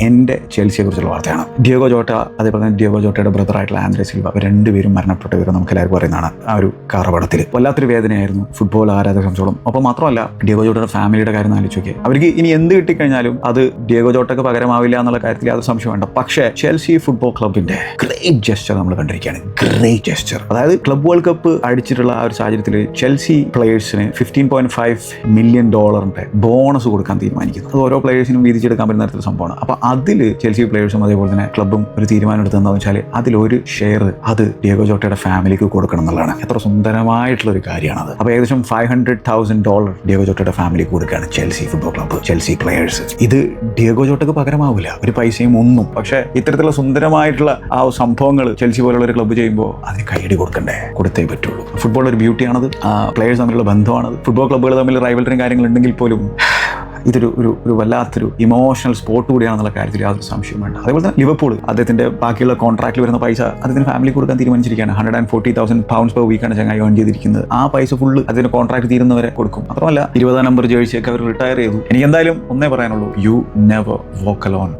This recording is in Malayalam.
എൻ്റെ ചെൽസിയെ കുറിച്ചുള്ള വാർത്തയാണ്. ഡിയോഗോ ജോട്ട, അതേപോലെ തന്നെ ഡിയോഗോ ജോട്ടയുടെ ബ്രദറായിട്ടുള്ള ആന്ദ്രേ സിൽവ, അവർ രണ്ടുപേരും മരണപ്പെട്ട വിവരം നമുക്ക് എല്ലാവർക്കും അറിയുന്നതാണ്. ആ ഒരു കാറപടത്തിൽ വല്ലാത്തൊരു വേദനയായിരുന്നു ഫുട്ബോൾ ആരാധക സംബന്ധിച്ചോളം. അപ്പോൾ മാത്രമല്ല, ഡിയോഗോ ജോട്ടയുടെ ഫാമിലിയുടെ കാര്യം ആലോചിച്ച് നോക്കിയാൽ അവർക്ക് ഇനി എന്ത് കിട്ടിക്കഴിഞ്ഞാലും അത് ഡിയോഗോ ജോട്ടയ്ക്ക് പകരമാവില്ല എന്നുള്ള കാര്യത്തിൽ യാതൊരു സംശയം വേണ്ട. പക്ഷേ ചെൽസി ഫുട്ബോൾ ക്ലബിന്റെ ഗ്രേറ്റ് ജെസ്റ്റർ നമ്മൾ കണ്ടിരിക്കുകയാണ്. ഗ്രേറ്റ് ജെസ്റ്റർ, അതായത് ക്ലബ് വേൾഡ് കപ്പ് അടിച്ചിട്ടുള്ള ആ ഒരു സാഹചര്യത്തിൽ ചെൽസി പ്ലേയേഴ്സിന് $15.5 മില്യൺ ബോണസ് കൊടുക്കാൻ തീരുമാനിക്കുന്നു. അത് ഓരോ പ്ലേയേഴ്സിനും വീതിച്ചെടുക്കാൻ പറ്റുന്ന തരത്തിലുള്ള സംഭവമാണ്. അപ്പോൾ അതിൽ ചെൽസി പ്ലേയേഴ്സും അതേപോലെ തന്നെ ക്ലബും ഒരു തീരുമാനം എടുത്തതെന്ന് വെച്ചാൽ അതിലൊരു ഷെയർ അത് ഡിയോഗോ ജോട്ടയുടെ ഫാമിലിക്ക് കൊടുക്കണം എന്നുള്ളതാണ്. എത്ര സുന്ദരമായിട്ടുള്ള ഒരു കാര്യമാണത്. അപ്പോൾ ഏകദേശം $500,000 ഡിയോഗോ ജോട്ടയുടെ ഫാമിലിക്ക് കൊടുക്കുകയാണ് Chelsea football club, Chelsea players. ഇത് ഡിയോഗോ ജോട്ടക്ക് പകരമാവില്ല, ഒരു പൈസയും ഒന്നും. പക്ഷേ ഇത്തരത്തിലുള്ള സുന്ദരമായിട്ടുള്ള ആ സംഭവങ്ങൾ ചെൽസി പോലുള്ള ഒരു ക്ലബ്ബ് ചെയ്യുമ്പോൾ അതിന് കൈയടി കൊടുക്കണ്ടേ? കൊടുത്തേ പറ്റുള്ളൂ. ഫുട്ബോൾ ഒരു ബ്യൂട്ടിയാണത്, പ്ലേയേഴ്സ് തമ്മിലുള്ള ബന്ധമാണത്. ഫുട്ബോൾ ക്ലബ്ബുകൾ തമ്മിൽ റൈവൽറിയും കാര്യങ്ങളുണ്ടെങ്കിൽ പോലും ഇതൊരു ഒരു വല്ലാത്തൊരു ഇമോഷണൽ സ്പോർട്ട് കൂടിയാണെന്നുള്ള കാര്യത്തിൽ യാതൊരു സംശയം വേണ്ട. അതേപോലെ തന്നെ ലിവർപൂൾ അദ്ദേഹത്തിന്റെ ബാക്കിയുള്ള കോൺട്രാക്റ്റിൽ വരുന്ന പൈസ അദ്ദേഹത്തിന് ഫാമിലി കൊടുക്കാൻ തീരുമാനിച്ചിരിക്കുകയാണ്. £140,000 പെർ വീക്കാണ് ചങ്ങായി ഏൺ ചെയ്തിരിക്കുന്നത്. ആ പൈസ ഫുള്ള് അതിന്റെ കോൺട്രാക്ട് തീരുന്നവരെ കൊടുക്കും. മാത്രമല്ല 20-ാം നമ്പർ ജേഴ്സിയൊക്കെ അവർ റിട്ടയർ ചെയ്തു. എനിക്ക് എന്തായാലും ഒന്നേ പറയാനുള്ളൂ, യു നെവർ വോക്ക് അലോൺ.